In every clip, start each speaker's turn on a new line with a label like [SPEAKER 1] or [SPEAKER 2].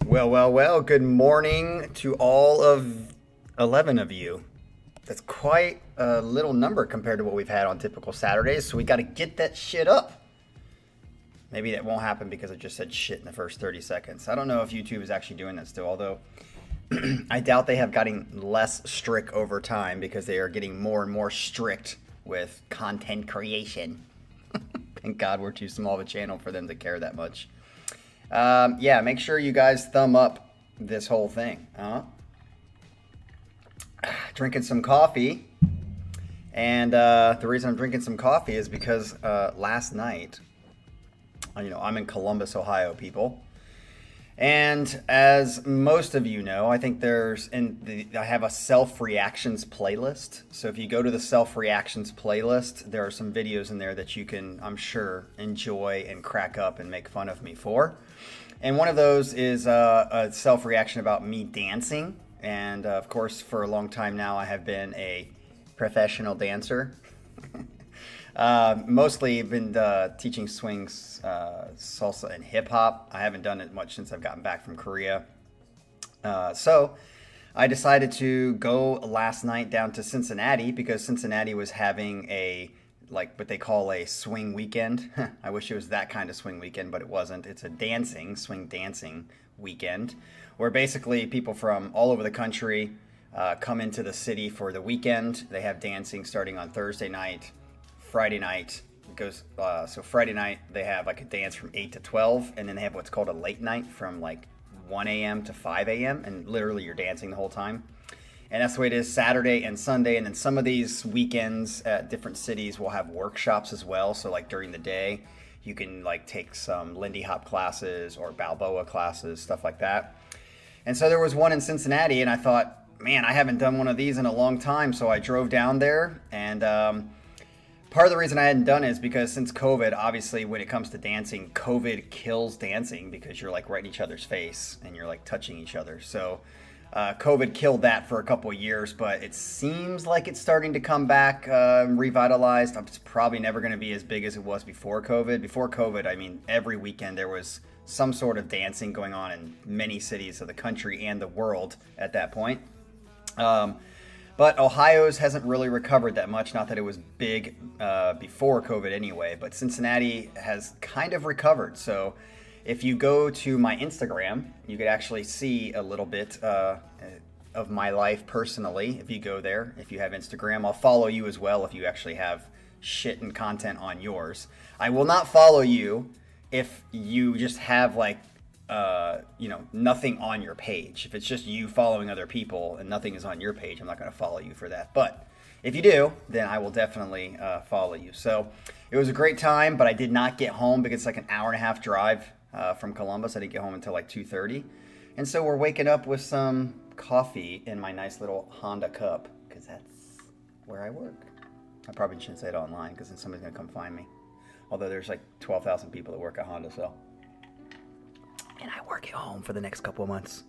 [SPEAKER 1] Well, good morning to all of 11 of you. That's quite a little number compared to what we've had on typical Saturdays, so we got to get that shit up. Maybe that won't happen because I just said shit in the first 30 seconds. I don't know if YouTube is actually doing that still, although I doubt they have gotten less strict over time because they are getting more and more strict with content creation. Thank God we're too small of a channel for them to care that much. Yeah, make sure you guys thumb up this whole thing. Drinking some coffee. And the reason I'm drinking some coffee is because last night, I'm in Columbus, Ohio, people. And as most of you know, I think I have a self-reactions playlist. So if you go to the self-reactions playlist, there are some videos in there that you can, I'm sure, enjoy and crack up and make fun of me for. And one of those is a self-reaction about me dancing. And of course, for a long time now, I have been a professional dancer. Mostly been teaching swings, salsa, and hip hop. I haven't done it much since I've gotten back from Korea. So I decided to go last night down to Cincinnati because Cincinnati was having what they call a swing weekend. I wish it was that kind of swing weekend, but it wasn't. It's a swing dancing weekend, where basically people from all over the country come into the city for the weekend. They have dancing starting on Thursday night. Friday night goes so Friday night they have like a dance from 8 to 12, and then they have what's called a late night from like 1 a.m. to 5 a.m. and literally you're dancing the whole time. And that's the way it is Saturday and Sunday. And then some of these weekends at different cities will have workshops as well. So like during the day you can like take some Lindy Hop classes or Balboa classes, stuff like that. And so there was one in Cincinnati, and I thought, man, I haven't done one of these in a long time. So I drove down there, and part of the reason I hadn't done it is because since COVID, obviously when it comes to dancing, COVID kills dancing because you're like right in each other's face and you're like touching each other. So COVID killed that for a couple of years, but it seems like it's starting to come back revitalized. It's probably never going to be as big as it was before COVID. Before COVID, I mean, every weekend there was some sort of dancing going on in many cities of the country and the world at that point. But Ohio's hasn't really recovered that much. Not that it was big before COVID anyway, but Cincinnati has kind of recovered. So if you go to my Instagram, you could actually see a little bit of my life personally. If you go there, if you have Instagram, I'll follow you as well if you actually have shit and content on yours. I will not follow you if you just have like nothing on your page. If it's just you following other people and nothing is on your page, I'm not going to follow you for that. But if you do, then I will definitely follow you. So it was a great time, but I did not get home because it's like an hour and a half drive from Columbus. I didn't get home until like 2:30. And so we're waking up with some coffee in my nice little Honda cup because that's where I work. I probably shouldn't say it online because then somebody's going to come find me. Although there's like 12,000 people that work at Honda, so. And I work at home for the next couple of months.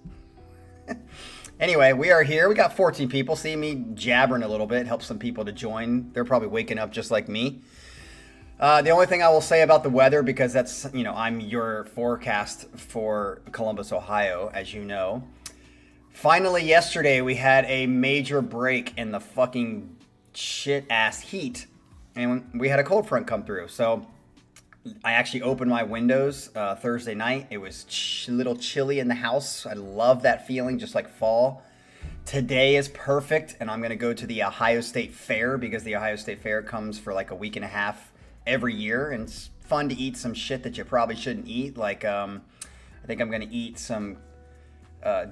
[SPEAKER 1] Anyway, we are here. We got 14 people. See me jabbering a little bit. Helps some people to join. They're probably waking up just like me. The only thing I will say about the weather, because that's, I'm your forecast for Columbus, Ohio, as you know. Finally, yesterday, we had a major break in the fucking shit-ass heat. And we had a cold front come through. So I actually opened my windows Thursday night. It was a little chilly in the house. I love that feeling, just like fall. Today is perfect, and I'm going to go to the Ohio State Fair because the Ohio State Fair comes for like a week and a half every year, and it's fun to eat some shit that you probably shouldn't eat. Like, I think I'm going to eat some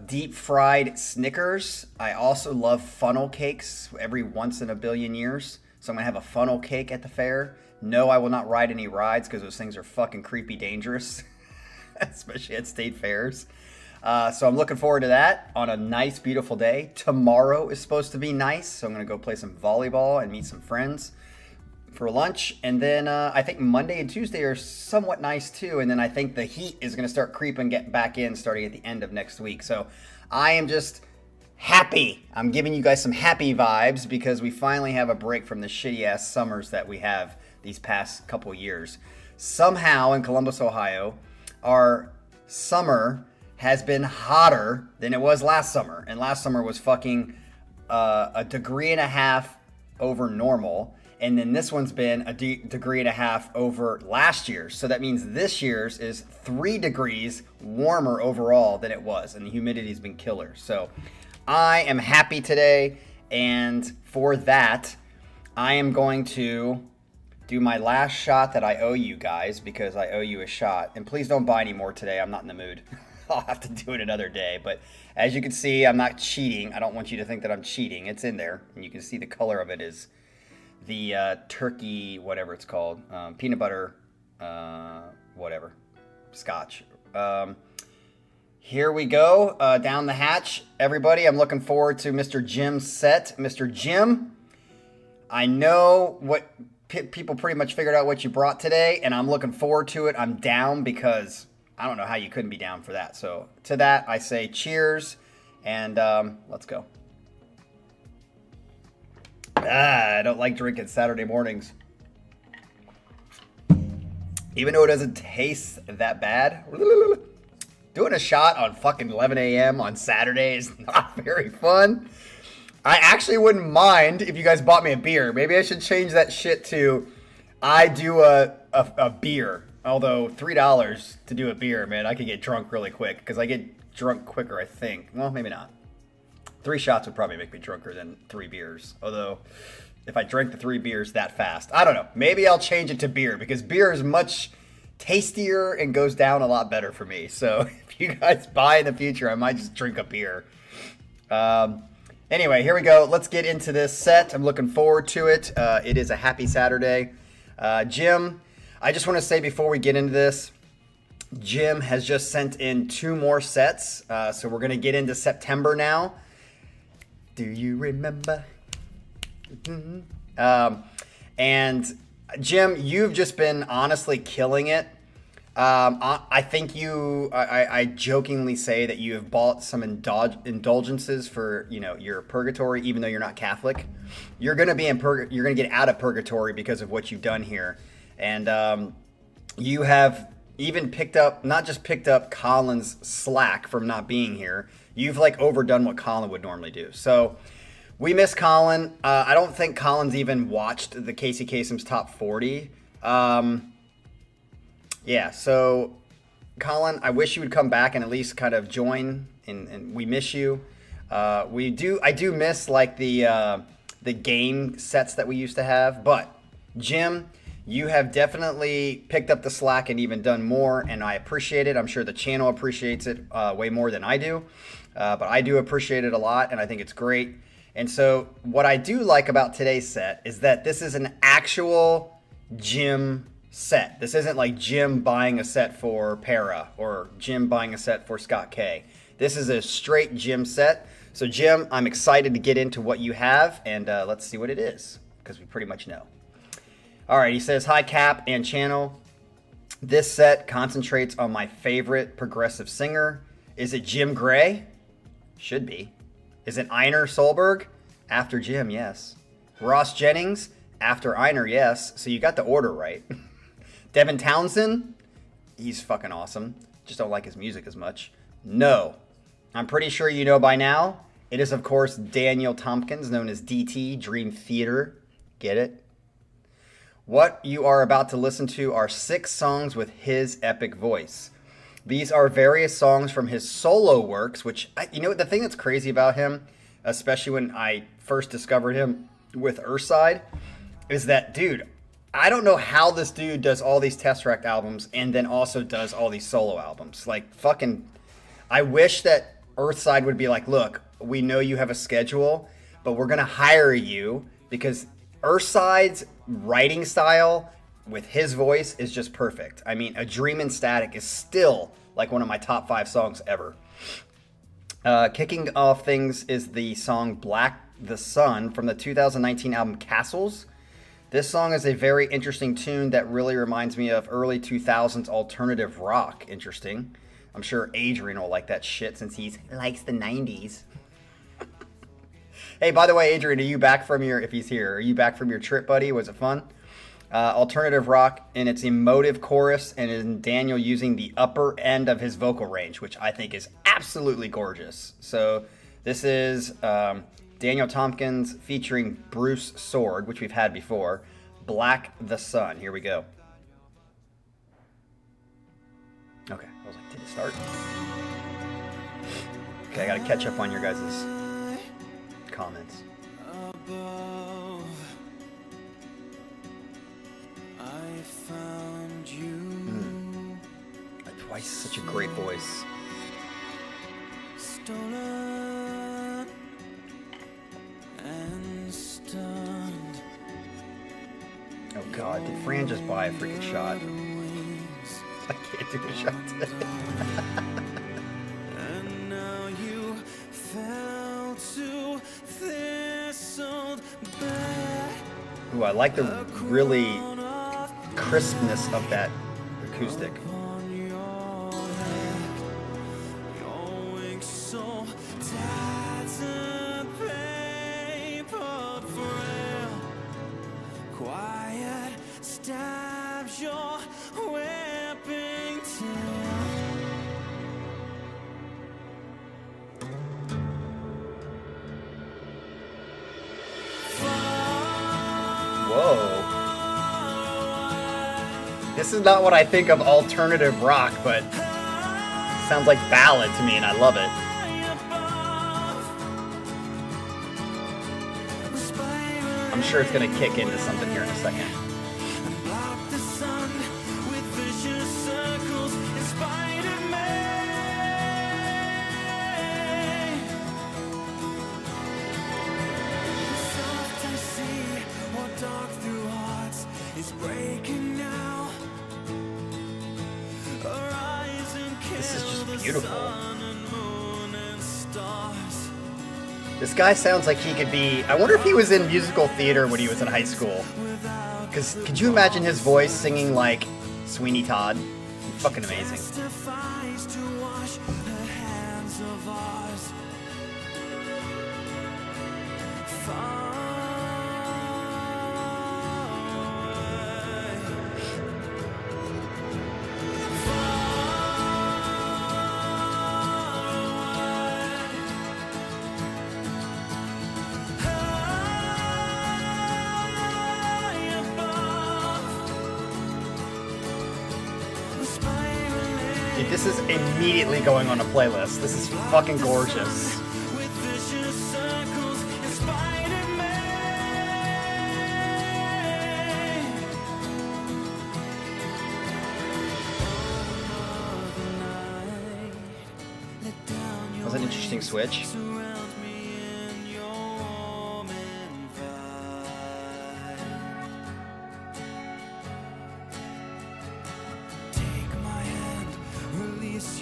[SPEAKER 1] deep-fried Snickers. I also love funnel cakes every once in a billion years. So I'm going to have a funnel cake at the fair. No, I will not ride any rides because those things are fucking creepy dangerous, especially at state fairs. So I'm looking forward to that on a nice, beautiful day. Tomorrow is supposed to be nice, so I'm going to go play some volleyball and meet some friends for lunch. And then I think Monday and Tuesday are somewhat nice too. And then I think the heat is going to start creeping, get back in starting at the end of next week. So I am just happy. I'm giving you guys some happy vibes because we finally have a break from the shitty ass summers that we have these past couple years. Somehow in Columbus, Ohio, our summer has been hotter than it was last summer. And last summer was fucking 1.5 degrees over normal. And then this one's been 1.5 degrees over last year's. So that means this year's is 3 degrees warmer overall than it was. And the humidity's been killer. So I am happy today. And for that, I am going to do my last shot that I owe you guys, because I owe you a shot. And please don't buy any more today. I'm not in the mood. I'll have to do it another day. But as you can see, I'm not cheating. I don't want you to think that I'm cheating. It's in there. And you can see the color of it is the turkey, whatever it's called, peanut butter, whatever, scotch. Here we go, down the hatch. Everybody, I'm looking forward to Mr. Jim's set. Mr. Jim, I know what people pretty much figured out what you brought today, and I'm looking forward to it. I'm down because I don't know how you couldn't be down for that. So to that, I say cheers, and let's go. I don't like drinking Saturday mornings. Even though it doesn't taste that bad. Doing a shot on fucking 11 a.m. on Saturday is not very fun. I actually wouldn't mind if you guys bought me a beer. Maybe I should change that shit to I do a beer. Although $3 to do a beer, man, I could get drunk really quick. Because I get drunk quicker, I think. Well, maybe not. 3 shots would probably make me drunker than 3 beers. Although, if I drank the 3 beers that fast, I don't know. Maybe I'll change it to beer, because beer is much tastier and goes down a lot better for me. So, if you guys buy in the future, I might just drink a beer. Anyway, here we go. Let's get into this set. I'm looking forward to it. It is a happy Saturday. Jim, I just want to say before we get into this, Jim has just sent in 2 more sets. So, we're going to get into September now. Do you remember? And Jim, you've just been honestly killing it. I think I jokingly say that you have bought some indulgences for, your purgatory, even though you're not Catholic. You're going to be you're going to get out of purgatory because of what you've done here. And you have even not just picked up Colin's slack from not being here. You've overdone what Colin would normally do. So we miss Colin. I don't think Colin's even watched the Casey Kasem's top 40. Yeah, so Colin, I wish you would come back and at least kind of join, and we miss you. I do miss the game sets that we used to have, but Jim, you have definitely picked up the slack and even done more, and I appreciate it. I'm sure the channel appreciates it way more than I do, but I do appreciate it a lot, and I think it's great. And so what I do like about today's set is that this is an actual Jim set. This isn't like Jim buying a set for Para or Jim buying a set for Scott K. This is a straight Jim set. So Jim, I'm excited to get into what you have, and let's see what it is, because we pretty much know. All right, he says, hi Cap and channel. This set concentrates on my favorite progressive singer. Is it Jim Gray? Should be. Is it Einar Solberg? After Jim, yes. Ross Jennings? After Einar, yes. So you got the order right. Devin Townsend? He's fucking awesome. Just don't like his music as much. No. I'm pretty sure you know by now. It is, of course, Daniel Tompkins, known as DT, Dream Theater. Get it? What you are about to listen to are 6 songs with his epic voice. These are various songs from his solo works, which, the thing that's crazy about him, especially when I first discovered him with Earthside, is that, dude, I don't know how this dude does all these Tesseract albums and then also does all these solo albums. I wish that Earthside would be like, look, we know you have a schedule, but we're going to hire you because Earthside's writing style with his voice is just perfect. I mean, A Dream in Static is still one of my top 5 songs ever. Kicking off things is the song Black the Sun from the 2019 album Castles. This song is a very interesting tune that really reminds me of early 2000s alternative rock. Interesting. I'm sure Adrian will like that shit since he likes the 90s. Hey, by the way, Adrian, are you back from if he's here, are you back from your trip, buddy? Was it fun? Alternative rock in its emotive chorus, and in Daniel using the upper end of his vocal range, which I think is absolutely gorgeous. So this is Daniel Tompkins featuring Bruce Sword, which we've had before. Black the Sun. Here we go. Okay, I was like, did it start? Okay, I gotta catch up on your guys' comments. Twice, such a great voice. Stolen and stunned. Oh God, did Fran just buy a freaking shot? I can't do the shot today. And now you fell to this old bed. Ooh, I like the really crispness of that acoustic. Whoa. This is not what I think of alternative rock, but it sounds like ballad to me, and I love it. I'm sure it's going to kick into something here in a second. This is just beautiful. This guy sounds like he could be... I wonder if he was in musical theater when he was in high school. Because could you imagine his voice singing like Sweeney Todd? Fucking amazing. Dude, this is immediately going on a playlist. This is fucking gorgeous. That was an interesting switch.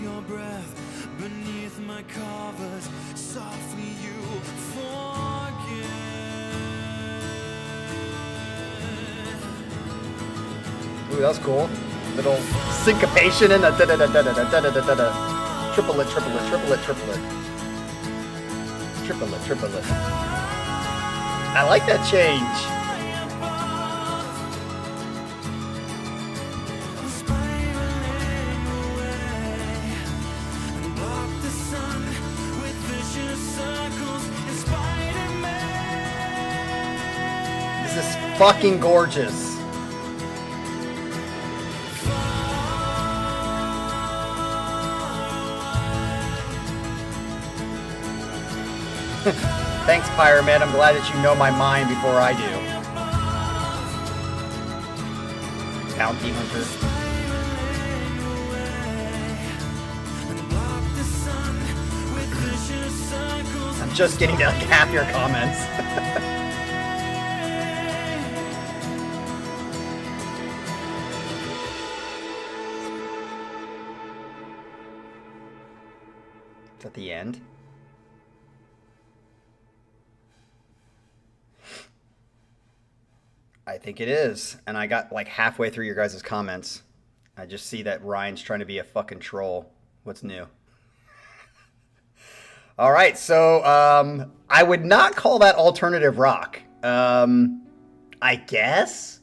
[SPEAKER 1] Your breath beneath my covers, softly you forget. Ooh, that was cool. Little syncopation in the da-da-da-da-da-da-da-da-da. Triplet, triplet, triplet, triplet. Triplet, triplet. I like that change. This is fucking gorgeous. Thanks, Pyramid. I'm glad that you know my mind before I do. Bounty Hunter. I'm just getting to like half your comments. It's at the end. I think it is. And I got like halfway through your guys' comments. I just see that Ryan's trying to be a fucking troll. What's new? All right, so I would not call that alternative rock. I guess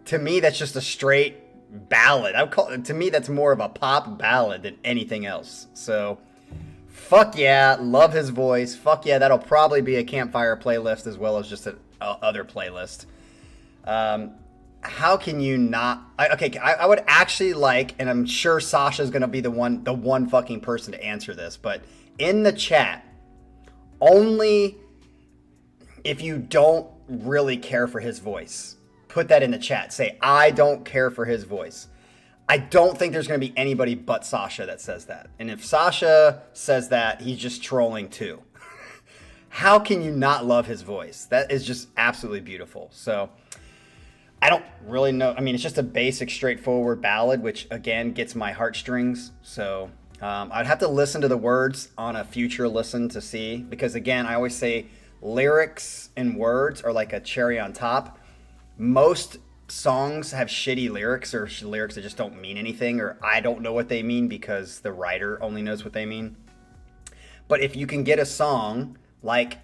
[SPEAKER 1] to me, that's just a straight ballad. To me, that's more of a pop ballad than anything else. So, fuck yeah, love his voice. Fuck yeah, that'll probably be a campfire playlist as well as just an other playlist. How can you not? I would actually like, and I'm sure Sasha's gonna be the one fucking person to answer this, but in the chat, only if you don't really care for his voice, put that in the chat. Say, I don't care for his voice. I don't think there's going to be anybody but Sasha that says that. And if Sasha says that, he's just trolling too. How can you not love his voice? That is just absolutely beautiful. So I don't really know. I mean, it's just a basic, straightforward ballad, which again gets my heartstrings. So I'd have to listen to the words on a future listen to see, because again, I always say lyrics and words are like a cherry on top. Most songs have shitty lyrics, or lyrics that just don't mean anything, or I don't know what they mean because the writer only knows what they mean. But if you can get a song like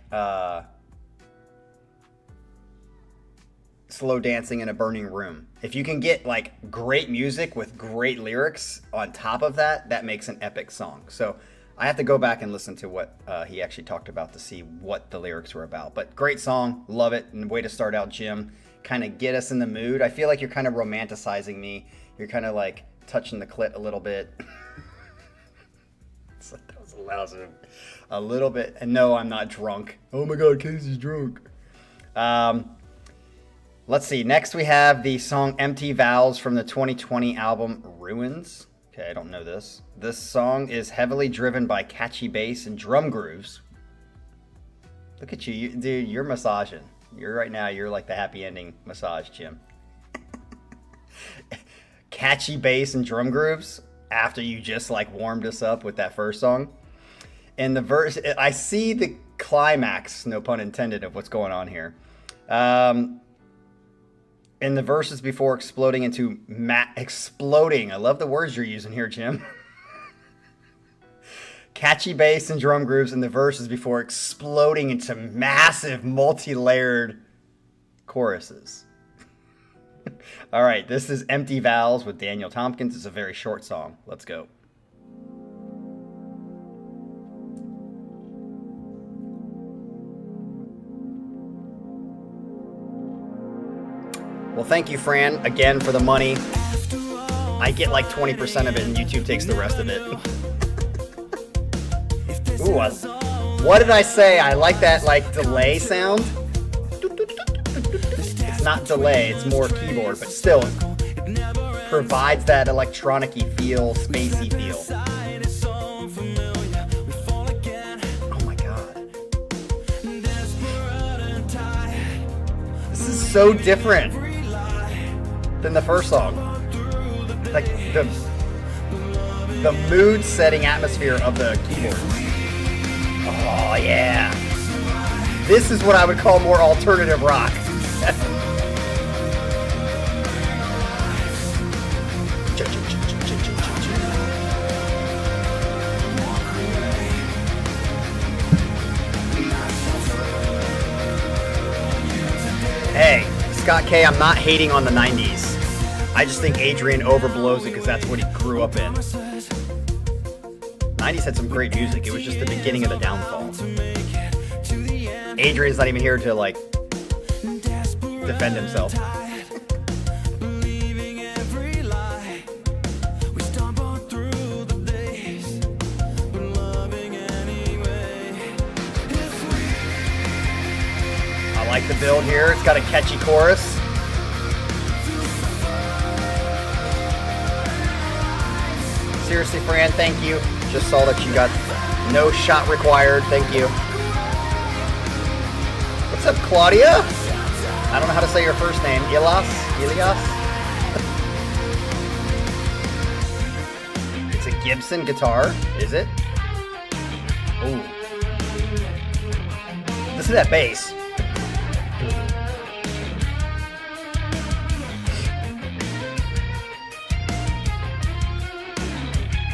[SPEAKER 1] Slow Dancing in a Burning Room, if you can get like great music with great lyrics on top of that, that makes an epic song. So I have to go back and listen to what he actually talked about to see what the lyrics were about. But great song, love it, and way to start out, Jim. Kind of get us in the mood. I feel like you're kind of romanticizing me. You're kind of like touching the clit a little bit. It's like, that was lousy. A little bit. And no, I'm not drunk. Oh my God, Casey's drunk. Let's see. Next we have the song Empty Vows from the 2020 album Ruins. Okay, I don't know this. This song is heavily driven by catchy bass and drum grooves. Look at you, dude, you're massaging. You're like the happy ending massage, Jim. Catchy bass and drum grooves after you just like warmed us up with that first song. And the verse, I see the climax, no pun intended, of what's going on here. In the verses before exploding into exploding. I love the words you're using here, Jim. Catchy bass and drum grooves in the verses before exploding into massive multi-layered choruses. All right, this is Empty Vows with Daniel Tompkins. It's a very short song. Let's go. Well, thank you, Fran, again for the money. I get like 20% of it and YouTube takes the rest of it. Ooh, what did I say? I like that like delay sound. It's not delay, it's more keyboard, but still provides that electronic-y feel, spacey feel. Oh my God. This is so different than the first song. Like the mood-setting atmosphere of the keyboards. Oh, yeah. This is what I would call more alternative rock. Hey, Scott K, I'm not hating on the 90s. I just think Adrian overblows it because that's what he grew up in. 90s had some great music. It was just the beginning of the downfall. Adrian's not even here to like defend himself. I like the build here. It's got a catchy chorus. Seriously, Fran, thank you. Just saw that you got no shot required. Thank you. What's up, Claudia? I don't know how to say your first name. Ilias? It's a Gibson guitar, is it? Ooh. Listen to that bass.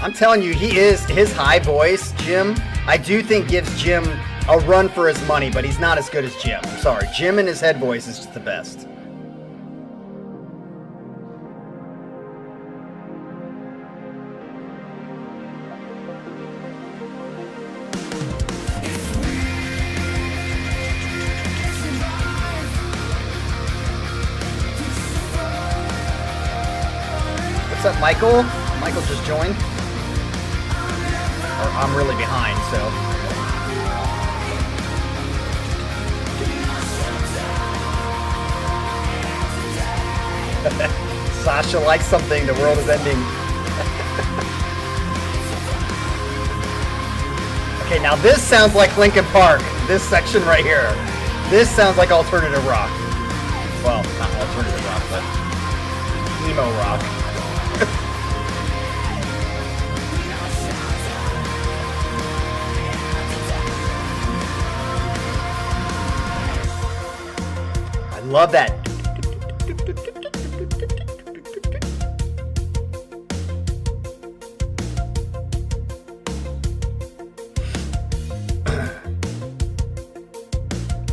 [SPEAKER 1] I'm telling you, his high voice, Jim, I do think gives Jim a run for his money, but he's not as good as Jim. I'm sorry. Jim and his head voice is just the best. What's up, Michael? Michael just joined. Or I'm really behind, so. Sasha likes something, the world is ending. Okay, now this sounds like Linkin Park. This section right here. This sounds like alternative rock. Well, not alternative rock, but emo rock. I love that.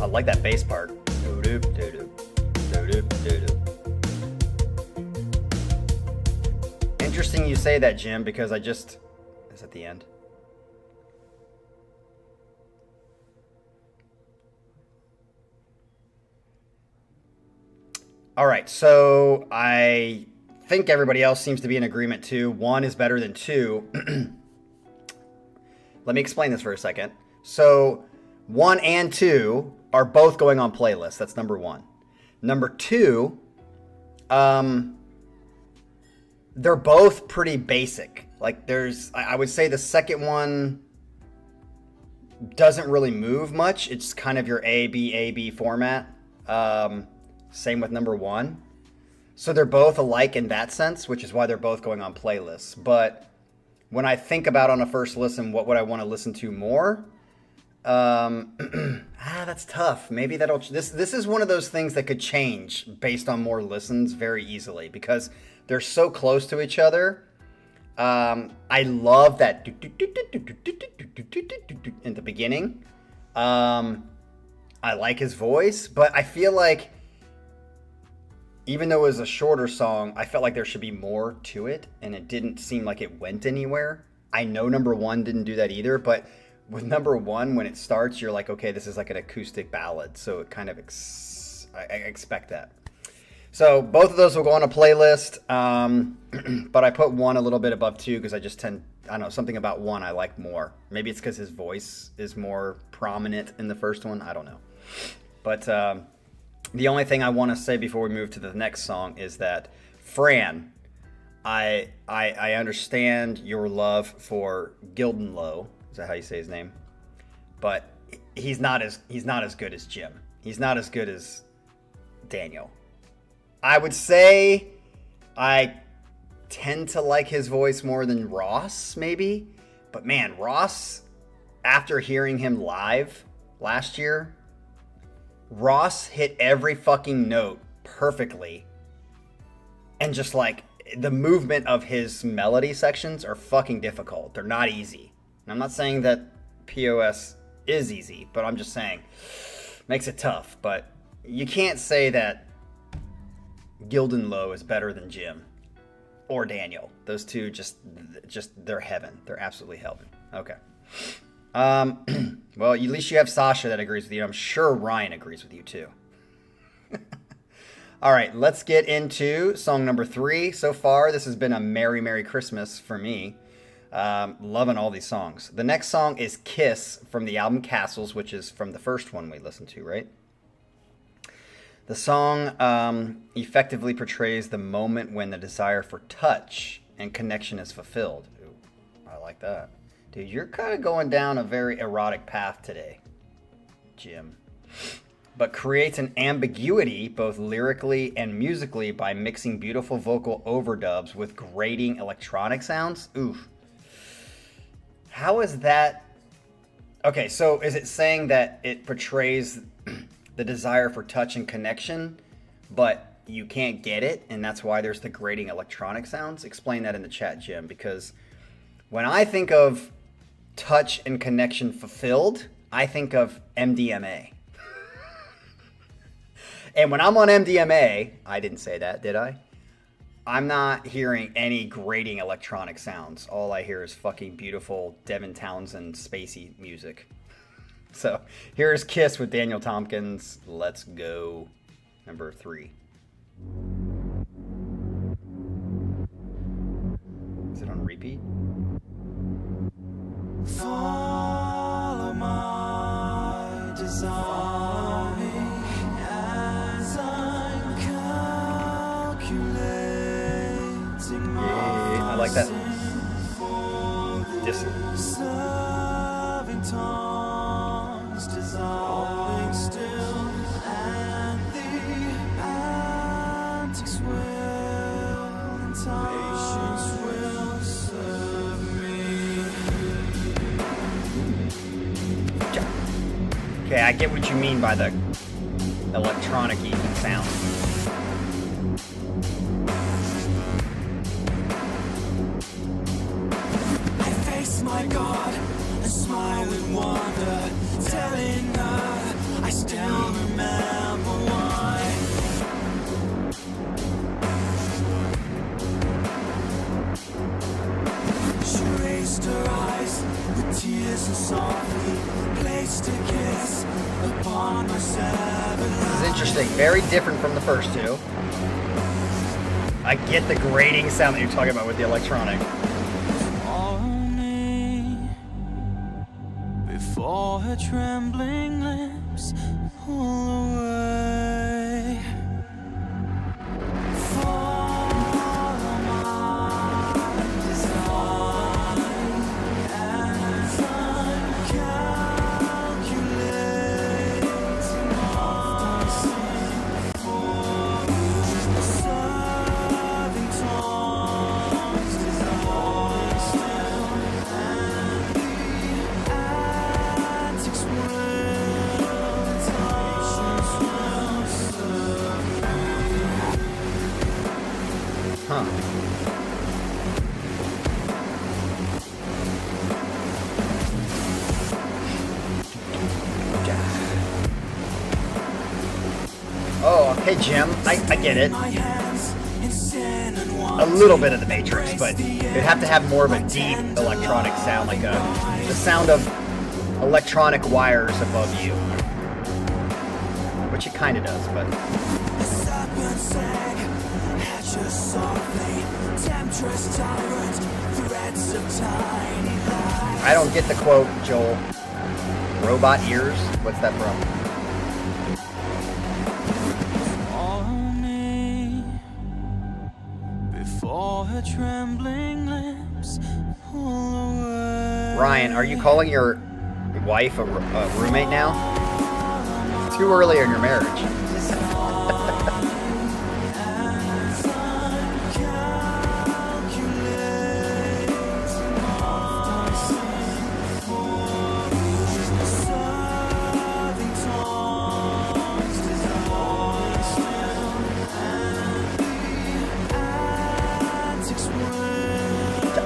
[SPEAKER 1] I like that bass part. Interesting you say that, Jim, because I just... Is that the end? All right, so I think everybody else seems to be in agreement too. 1 is better than 2. Let me explain this for a second. So 1 and 2 are both going on playlists. That's number 1. Number 2, they're both pretty basic. Like I would say the second one doesn't really move much. It's kind of your A-B format. Same with number 1. So they're both alike in that sense, which is why they're both going on playlists. But when I think about on a first listen, what would I want to listen to more? That's tough. Maybe this is one of those things that could change based on more listens very easily because they're so close to each other. I love that in the beginning. I like his voice, but I feel like even though it was a shorter song, I felt like there should be more to it, and it didn't seem like it went anywhere. I know number 1 didn't do that either, but with number 1, when it starts, you're like, okay, this is like an acoustic ballad, so it kind of I expect that. So both of those will go on a playlist, but I put 1 a little bit above 2 because I don't know, something about 1 I like more. Maybe it's because his voice is more prominent in the first one. I don't know. But the only thing I want to say before we move to the next song is that Fran, I understand your love for Gildenlow. Is that how you say his name? But he's not as good as Jim. He's not as good as Daniel. I would say I tend to like his voice more than Ross, maybe. But man, Ross, after hearing him live last year, Ross hit every fucking note perfectly. And just like the movement of his melody sections are fucking difficult. They're not easy. And I'm not saying that POS is easy, but I'm just saying makes it tough. But you can't say that Gildenlow is better than Jim or Daniel. Those two just they're heaven. They're absolutely heaven. Okay. Well, at least you have Sasha that agrees with you. I'm sure Ryan agrees with you too. All right, let's get into song number 3. So far, this has been a Merry, Merry Christmas for me. Loving all these songs. The next song is Kiss from the album Castles, which is from the first one we listened to, right? The song effectively portrays the moment when the desire for touch and connection is fulfilled. Ooh, I like that. Dude, you're kind of going down a very erotic path today, Jim. But creates an ambiguity both lyrically and musically by mixing beautiful vocal overdubs with grating electronic sounds. Oof. How is that? Okay, so is it saying that it portrays the desire for touch and connection, but you can't get it, and that's why there's the grating electronic sounds? Explain that in the chat, Jim, because when I think of touch and connection fulfilled, I think of MDMA. And when I'm on MDMA, I didn't say that, did I? I'm not hearing any grating electronic sounds. All I hear is fucking beautiful Devin Townsend spacey music. So here's Kiss with Daniel Tompkins. Let's go. Number 3. repeat.
[SPEAKER 2] Follow my design as I'm calculating my
[SPEAKER 1] I like that. Dissonance.
[SPEAKER 2] serving tongues dissolving still, and the antics will and patience will serve me.
[SPEAKER 1] Okay, I get what you mean by the electronic-y sound.
[SPEAKER 2] I face my God and smile with wonder, telling her I still remember why. She raised her eyes with tears and softly placed a kiss upon my severed
[SPEAKER 1] This is
[SPEAKER 2] life.
[SPEAKER 1] interesting. Very different from the first two. I get the grating sound that you're talking about with the electronic.
[SPEAKER 2] Follow me before her trembling lips pull away. Follow my design as I'm calculating my sin for serving tongues dissolving still, and the antics will and patience will serve me.
[SPEAKER 1] Huh. Oh, okay, Jim. I get it.
[SPEAKER 2] My hands in sin and
[SPEAKER 1] A little bit of the Matrix, but it'd have to have more of a deep electronic sound, like the sound of electronic wires above you. Which it kind of does, but...
[SPEAKER 2] The serpent sang, hatch us softly, temptress tyrant, threads of tiny lies.
[SPEAKER 1] I don't get the quote, Joel. Robot ears? What's that from?
[SPEAKER 2] Follow me before her trembling lips pull away.
[SPEAKER 1] Ryan, are you calling your wife a roommate now? Too early in your marriage.
[SPEAKER 2] As I'm calculating my sin for serving tongues dissolving still, and the antics will and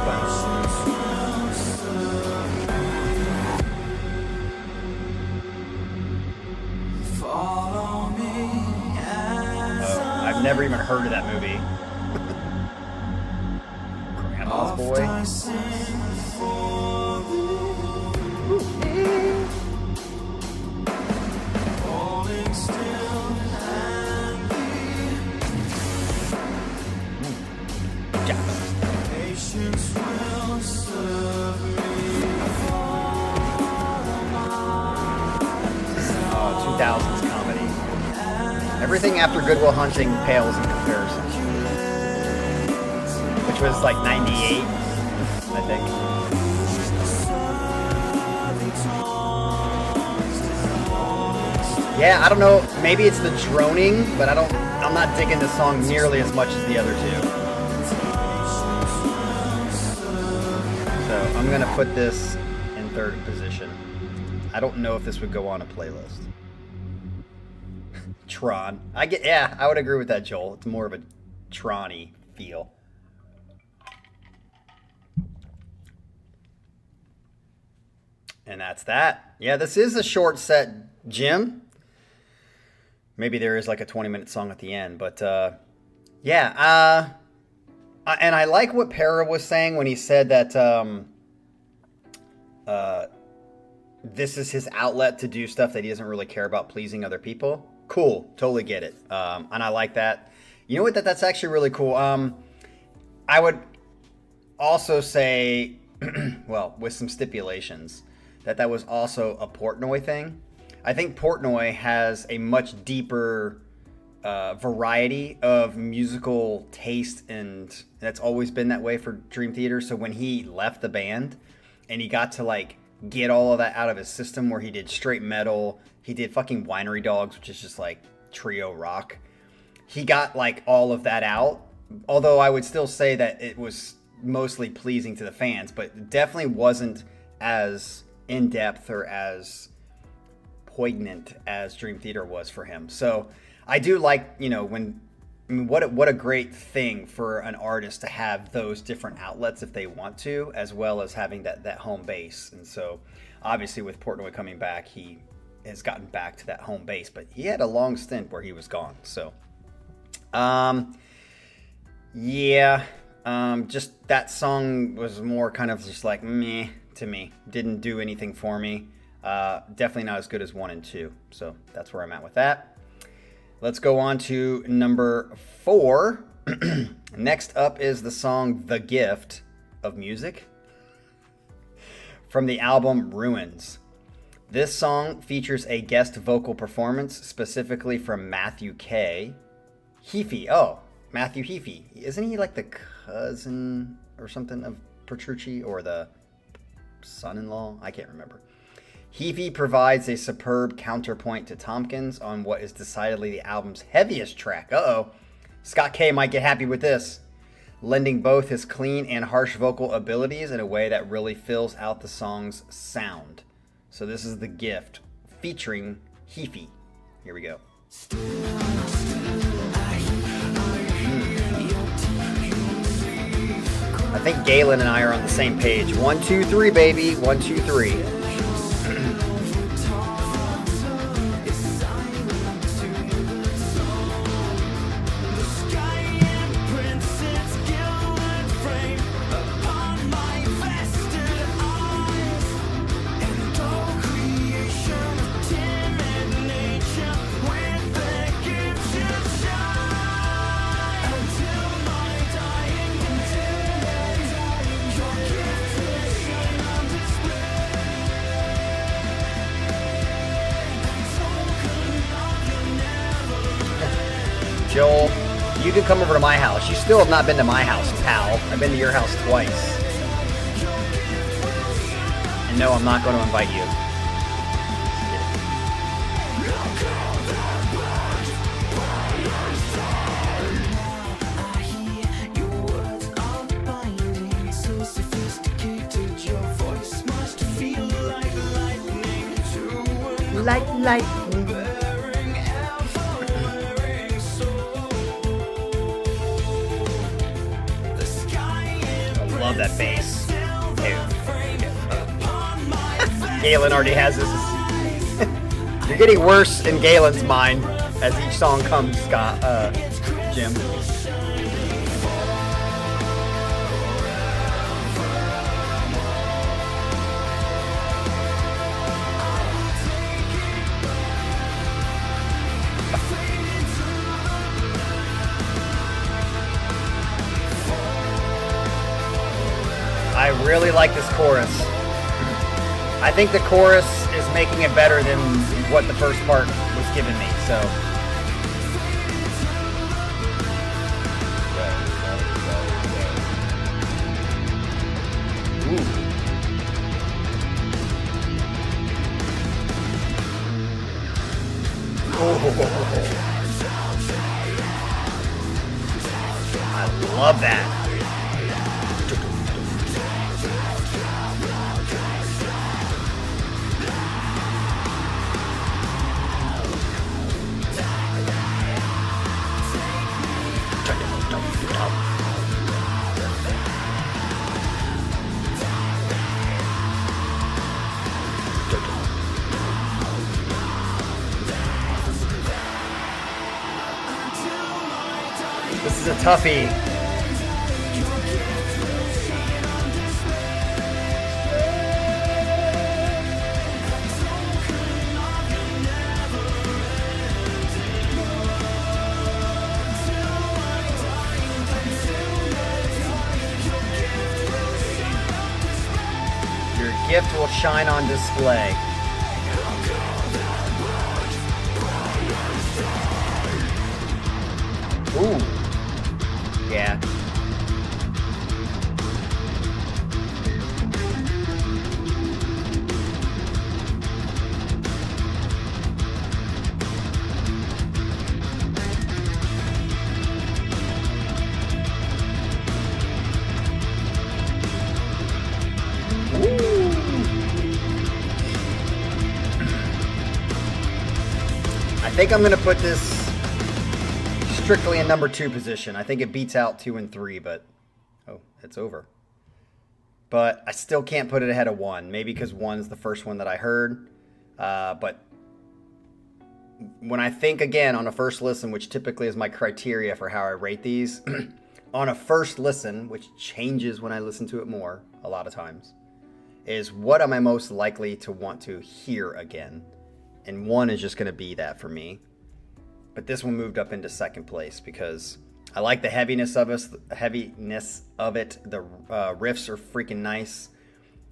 [SPEAKER 2] patience will serve me. Follow me as
[SPEAKER 1] I've never even heard of that movie. Grandma's Boy.
[SPEAKER 2] I sing for thee, holding still, and the patience will serve me. Follow my
[SPEAKER 1] Oh, 2000s comedy. Everything after Good Will Hunting pales in comparison. Which was like 98, I think. Yeah, I don't know. Maybe it's the droning, but I'm not digging the song nearly as much as the other two. So I'm gonna put this in third position. I don't know if this would go on a playlist. Tron. Yeah, I would agree with that, Joel. It's more of a Tron-y feel. And that's that. Yeah, this is a short set, Jim. Maybe there is like a 20-minute song at the end, but yeah. And I like what Para was saying when he said that this is his outlet to do stuff that he doesn't really care about pleasing other people. Cool, totally get it. And I like that. You know what? That's actually really cool. also say, well, with some stipulations, that was also a Portnoy thing. I think Portnoy has a much deeper variety of musical taste, and that's always been that way for Dream Theater. So when he left the band and he got to like get all of that out of his system, where he did straight metal, he did fucking Winery Dogs, which is just like trio rock. He got like all of that out. Although I would still say that it was mostly pleasing to the fans, but definitely wasn't as in depth or as poignant as Dream Theater was for him. So I do like, what a great thing for an artist to have those different outlets if they want to, as well as having that home base. And so obviously with Portnoy coming back, he has gotten back to that home base, but he had a long stint where he was gone. So just that song was more kind of just like meh to me. Didn't do anything for me. Definitely not as good as 1 and 2. So that's where I'm at with that. Let's go on to number 4. Next up is the song The Gift of Music from the album Ruins. This song features a guest vocal performance specifically from Matthew K. Heafy. Oh, Matthew Heafy. Isn't he like the cousin or something of Petrucci, or the son-in-law? I can't remember. Heafy provides a superb counterpoint to Tompkins on what is decidedly the album's heaviest track. Scott K might get happy with this, lending both his clean and harsh vocal abilities in a way that really fills out the song's sound. So this is The Gift featuring Heafy. Here we go. I think Galen and I are on the same page. 1, 2, 3, baby. 1, 2, 3. Joel, you can come over to my house. You still have not been to my house, pal. I've been to your house twice. And no, I'm not going to invite you. Lightning. Love that bass. Galen already has this. You're getting worse in Galen's mind as each song comes, Scott, Jim. I really like this chorus. I think the chorus is making it better than what the first part was giving me, so. Ooh. I love that. This is a toughie. gift will shine on display. Ooh. Yeah. I think I'm going to put this strictly in number 2 position. I think it beats out 2 and 3, but... Oh, it's over. But I still can't put it ahead of 1. Maybe because 1's the first one that I heard. But when I think, again, on a first listen, which typically is my criteria for how I rate these, on a first listen, which changes when I listen to it more, a lot of times, is what am I most likely to want to hear again? And 1 is just going to be that for me. But this one moved up into second place because I like the heaviness of it. The riffs are freaking nice,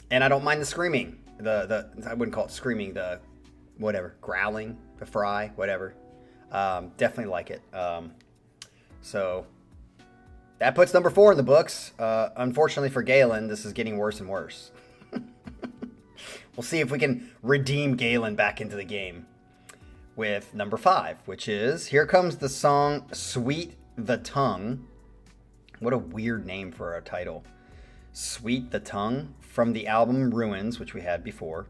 [SPEAKER 1] and I don't mind the screaming. I wouldn't call it screaming. The whatever, growling, the fry, whatever. Definitely like it. So that puts number 4 in the books. Unfortunately for Galen, this is getting worse and worse. We'll see if we can redeem Galen back into the game with number 5, which is, here comes the song Sweet the Tongue. What a weird name for a title. Sweet the Tongue, from the album Ruins, which we had before.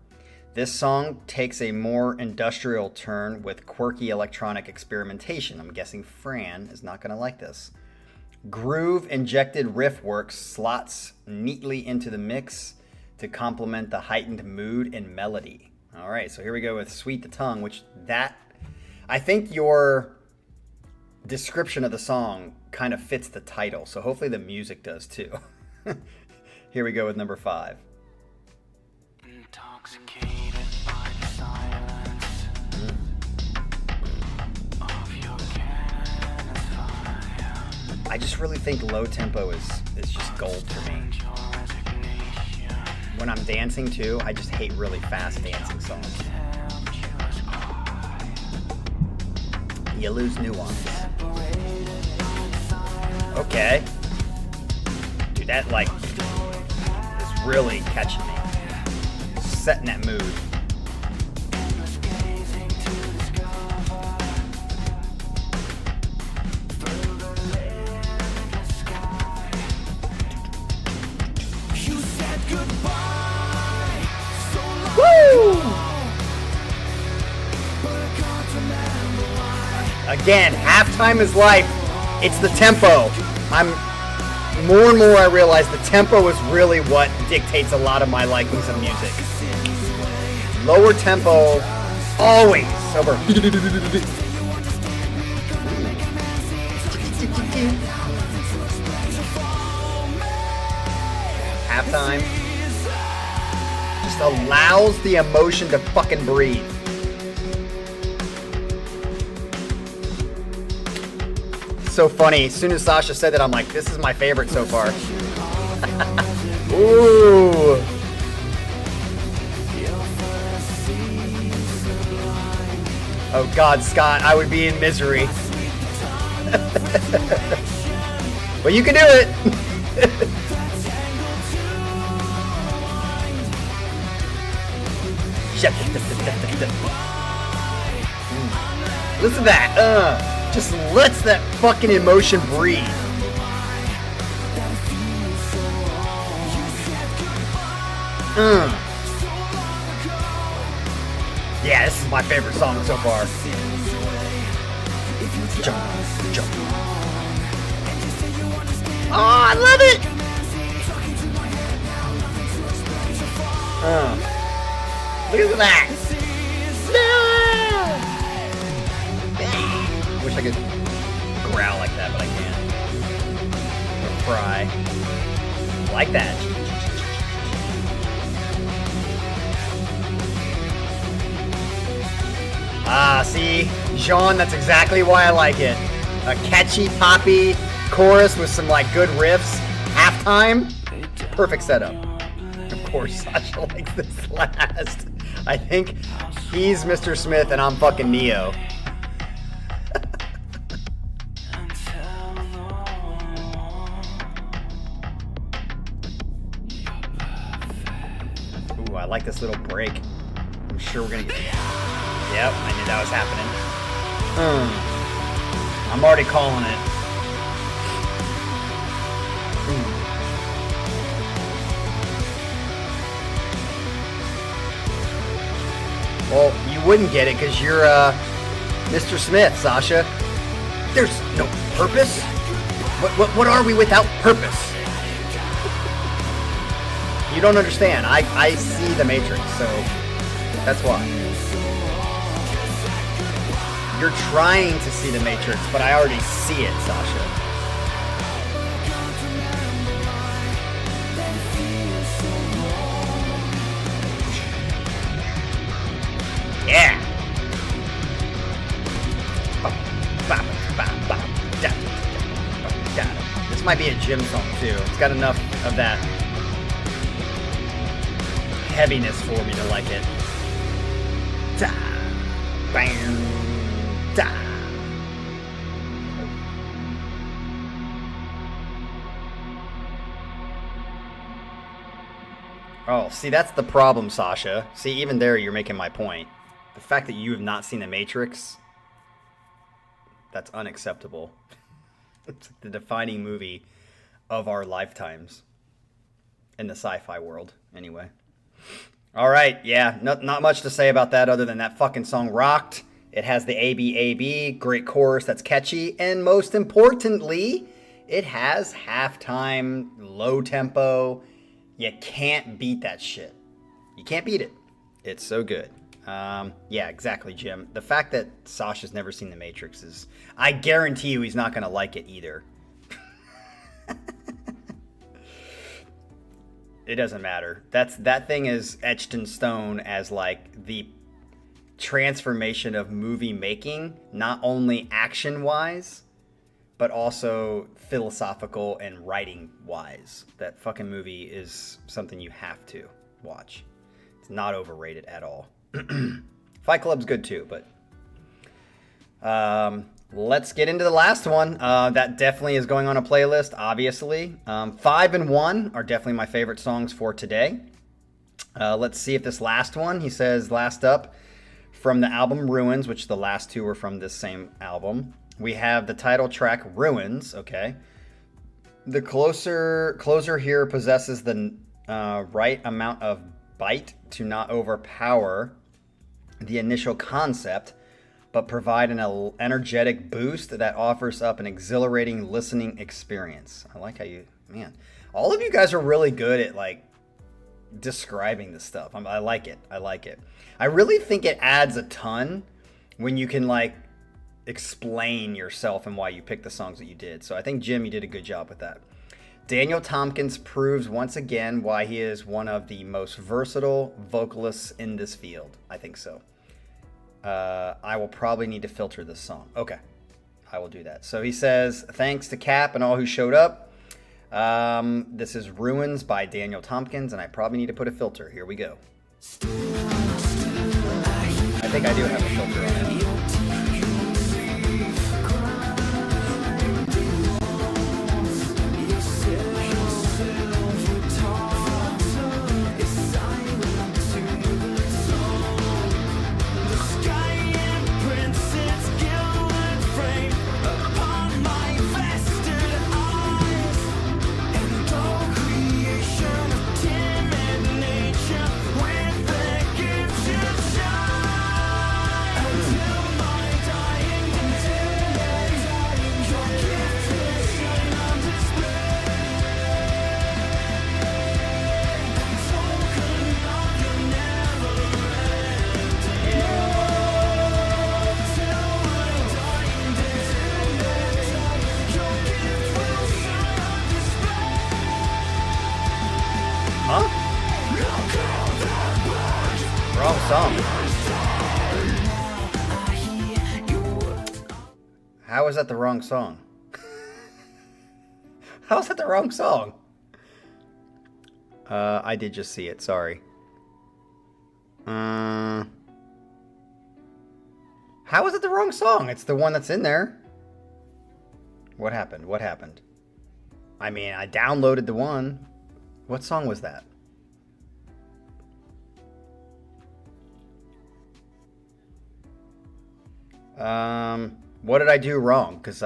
[SPEAKER 1] This song takes a more industrial turn with quirky electronic experimentation. I'm guessing Fran is not going to like this. Groove-injected riff work slots neatly into the mix to complement the heightened mood and melody. All right, so here we go with Sweet the Tongue, which I think your description of the song kind of fits the title, so hopefully the music does too. Here we go with number 5.
[SPEAKER 2] Intoxicated by the silence of your cannon's fire.
[SPEAKER 1] I just really think low tempo is just gold for me. When I'm dancing too, I just hate really fast dancing songs. You lose nuance. Okay. Dude, that like is really catching me. Setting that mood. Woo! Again, halftime is life. It's the tempo. More and more I realize the tempo is really what dictates a lot of my likings of music. Lower tempo, always over. Halftime just allows the emotion to fucking breathe. So funny. As soon as Sasha said that, I'm like, this is my favorite so far. Ooh. Oh God, Scott, I would be in misery. Well, you can do it. Listen to that. Just lets that fucking emotion breathe. Yeah, this is my favorite song so far. Jump, jump. Oh, I love it! Look at that! No! Wish I could growl like that, but I can't. Or fry. Like that. Ah, see? Jean, that's exactly why I like it. A catchy, poppy chorus with some, like, good riffs. Halftime. Perfect setup. Of course Sasha likes this last. I think he's Mr. Smith and I'm fucking Neo. Ooh, I like this little break. I'm sure we're gonna get... Yep, I knew that was happening. I'm already calling it. Well, you wouldn't get it because you're Mr. Smith, Sasha. There's no purpose? What are we without purpose? You don't understand. I see the Matrix, so that's why. You're trying to see the Matrix, but I already see it, Sasha. Yeah. This might be a gym song too. It's got enough of that heaviness for me to like it. Da, bam, da. Oh, see, that's the problem, Sasha. See, even there, you're making my point. The fact that you have not seen The Matrix, that's unacceptable. It's the defining movie of our lifetimes. In the sci-fi world, anyway. All right, yeah, not much to say about that other than that fucking song rocked. It has the ABAB, great chorus that's catchy, and most importantly, it has halftime, low tempo. You can't beat that shit. You can't beat it. It's so good. Yeah, exactly, Jim. The fact that Sasha's never seen The Matrix is... I guarantee you he's not going to like it either. It doesn't matter. That thing is etched in stone as like the transformation of movie making, not only action-wise, but also philosophical and writing-wise. That fucking movie is something you have to watch. It's not overrated at all. Fight Club's good too, but let's get into the last one. That definitely is going on a playlist, obviously. 5 and 1 are definitely my favorite songs for today. Let's see if this last one, he says, last up from the album Ruins, which the last two were from this same album. We have the title track Ruins, okay. The closer here possesses the right amount of bite to not overpower the initial concept, but provide an energetic boost that offers up an exhilarating listening experience. I like how you, man, all of you guys are really good at like describing this stuff. I like it. I like it. I really think it adds a ton when you can like explain yourself and why you picked the songs that you did. So I think, Jim, you did a good job with that. Daniel Tompkins proves once again why he is one of the most versatile vocalists in this field. I think so. I will probably need to filter this song. Okay, I will do that. So he says, thanks to Cap and all who showed up. This is Ruins by Daniel Tompkins, and I probably need to put a filter. Here we go. I think I do have a filter on it. Wrong song. How is that the wrong song? How is that the wrong song? I did just see it. Sorry. How is it the wrong song? It's the one that's in there. What happened? What happened? I mean, I downloaded the one. What song was that? What did I do wrong? Because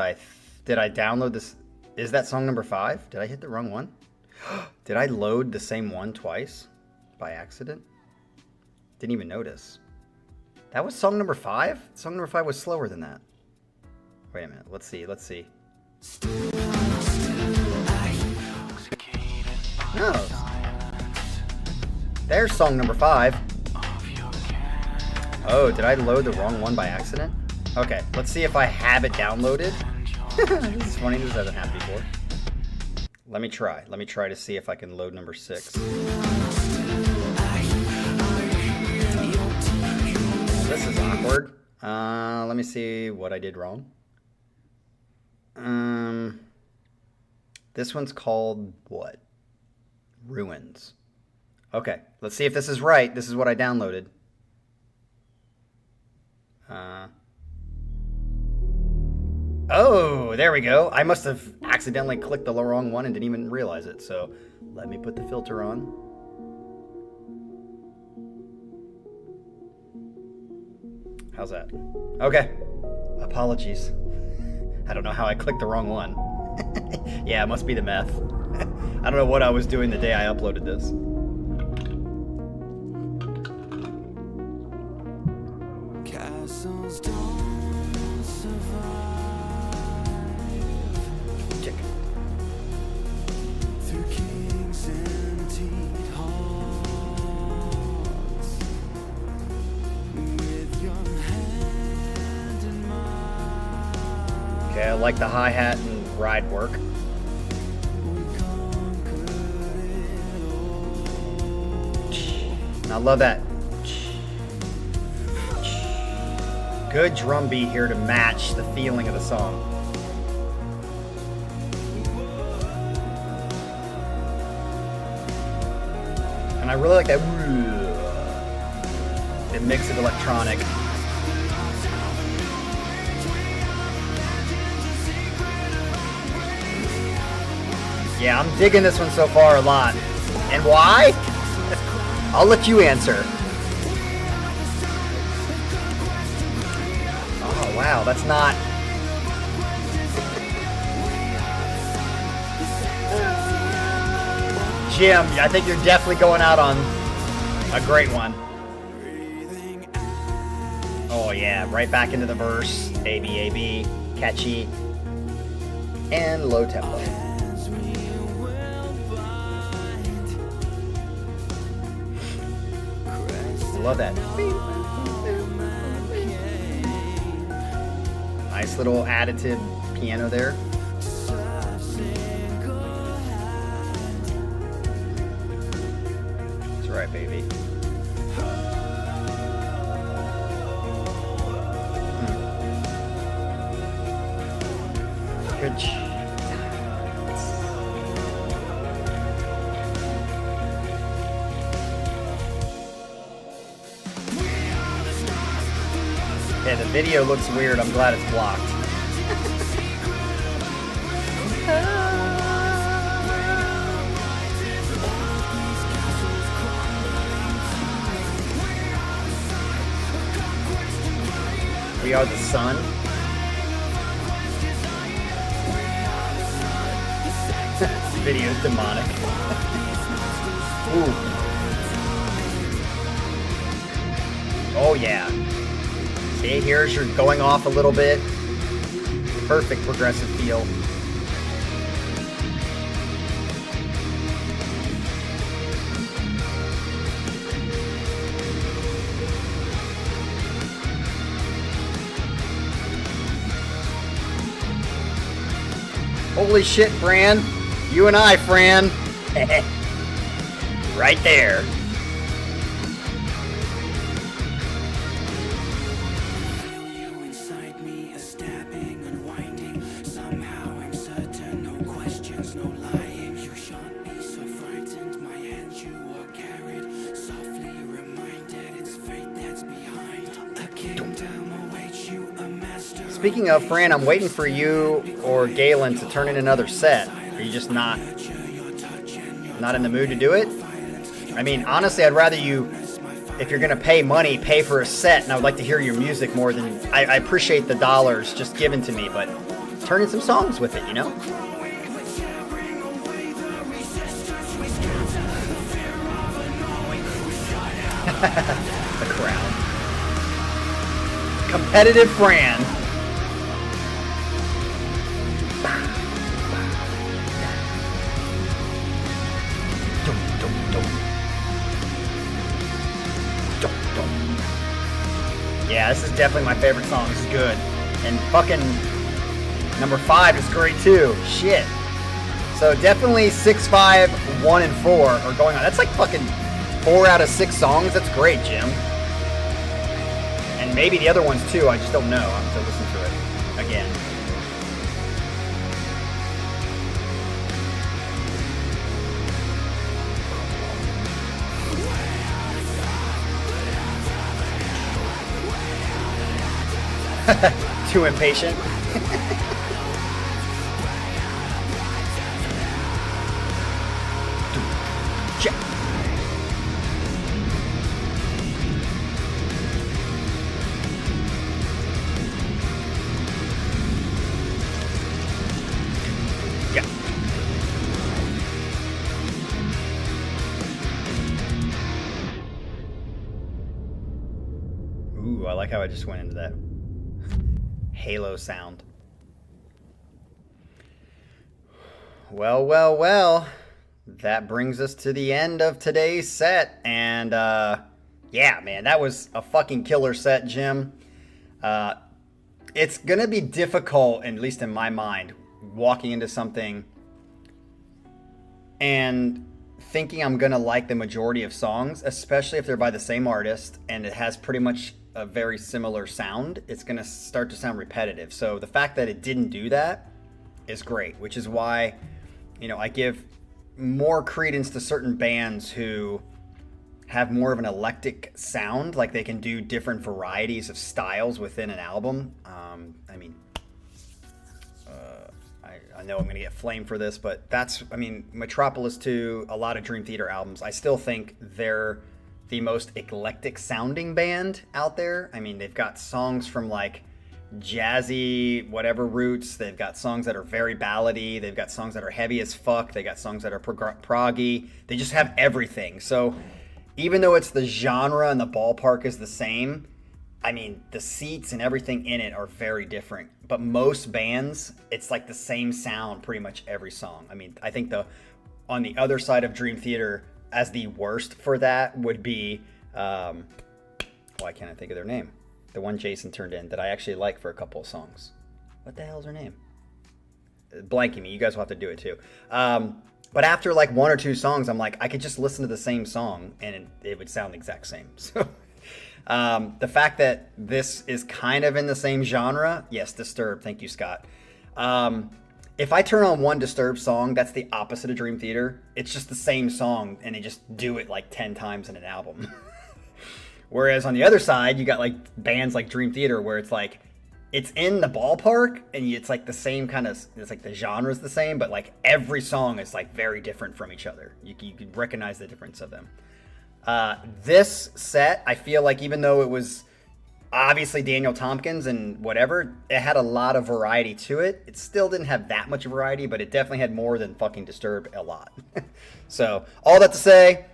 [SPEAKER 1] did I download this? Is that song number 5? Did I hit the wrong one? Did I load the same one twice by accident? Didn't even notice. That was song number 5? Song number 5 was slower than that. Wait a minute. Let's see. Let's see. No. There's song number 5. Oh, did I load the wrong one by accident? Okay, let's see if I have it downloaded. This is funny. This hasn't happened before. Let me try. Let me try to see if I can load number 6. This is awkward. Let me see what I did wrong. This one's called what? Ruins. Okay, let's see if this is right. This is what I downloaded. Oh, there we go. I must have accidentally clicked the wrong one and didn't even realize it. So let me put the filter on. How's that? Okay. Apologies. I don't know how I clicked the wrong one. Yeah, it must be the meth. I don't know what I was doing the day I uploaded this.
[SPEAKER 2] Castles don't survive.
[SPEAKER 1] Check.
[SPEAKER 2] Through kings emptied halls, with your hand in mine.
[SPEAKER 1] Okay, I like the hi-hat and ride work. And I love that. Good drum beat here to match the feeling of the song. And I really like that. The mix of electronic. Yeah, I'm digging this one so far a lot. And why? I'll let you answer. Oh, wow, that's not... Jim, I think you're definitely going out on a great one. Oh, yeah, right back into the verse. A-B, catchy, and low tempo. Love that. Nice little additive piano there. That's right, baby. Good. Yeah, the video looks weird. I'm glad it's blocked. We are the sun. This video is demonic. Ooh. Oh yeah. See, here's your going off a little bit. Perfect progressive feel. Holy shit, Fran. You and I, Fran. Right there. Speaking of, Fran, I'm waiting for you or Galen to turn in another set. Are you just not in the mood to do it? I mean, honestly, I'd rather you, if you're going to pay money, pay for a set, and I would like to hear your music more than... I appreciate the dollars just given to me, but turn in some songs with it, you know? The crowd. Competitive Fran. Yeah, this is definitely my favorite song. This is good. And fucking number 5 is great too. Shit. So definitely 6, 5, 1, and 4 are going on. That's like fucking 4 out of 6 songs. That's great, Jim. And maybe the other ones too. I just don't know. I'll have to listen to it again. Too impatient. Yeah. Ooh, I like how I just went into that Halo sound. Well, that brings us to the end of today's set, and yeah, man, that was a fucking killer set, Jim. It's gonna be difficult, at least in my mind, walking into something and thinking I'm gonna like the majority of songs, especially if they're by the same artist and it has pretty much a very similar sound. It's gonna start to sound repetitive. So the fact that it didn't do that is great, which is why, you know, I give more credence to certain bands who have more of an eclectic sound, like they can do different varieties of styles within an album. I know I'm going to get flamed for this, but that's, I mean, Metropolis 2, a lot of Dream Theater albums, I still think they're the most eclectic sounding band out there. I mean, they've got songs from like jazzy, whatever roots. They've got songs that are very ballady. They've got songs that are heavy as fuck. They got songs that are proggy. They just have everything. So even though it's the genre and the ballpark is the same, I mean, the seats and everything in it are very different. But most bands, it's like the same sound pretty much every song. I mean, I think on the other side of Dream Theater, as the worst for that would be, why can't I think of their name? The one Jason turned in that I actually like for a couple of songs. What the hell's her name? Blanking me. You guys will have to do it too. But after like 1 or 2 songs, I'm like, I could just listen to the same song and it would sound the exact same. So the fact that this is kind of in the same genre, yes, Disturbed. Thank you, Scott. If I turn on one Disturbed song, that's the opposite of Dream Theater. It's just the same song, and they just do it like 10 times in an album. Whereas on the other side, you got like bands like Dream Theater, where it's like, it's in the ballpark, and it's like the same kind of, it's like the genre's the same, but like every song is like very different from each other. You can recognize the difference of them. This set, I feel like even though it was obviously Daniel Tompkins and whatever, it had a lot of variety to it. It still didn't have that much variety, but it definitely had more than fucking Disturbed a lot. So all that to say,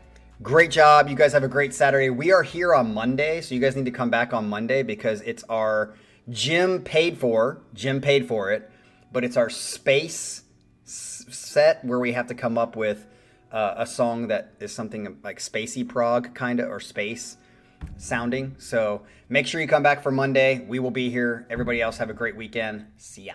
[SPEAKER 1] great job. You guys have a great Saturday. We are here on Monday, so you guys need to come back on Monday because it's our Jim paid for it, but it's our space set where we have to come up with a song that is something like spacey prog kind of, or space sounding. So make sure you come back for Monday. We will be here. Everybody else have a great weekend. See ya.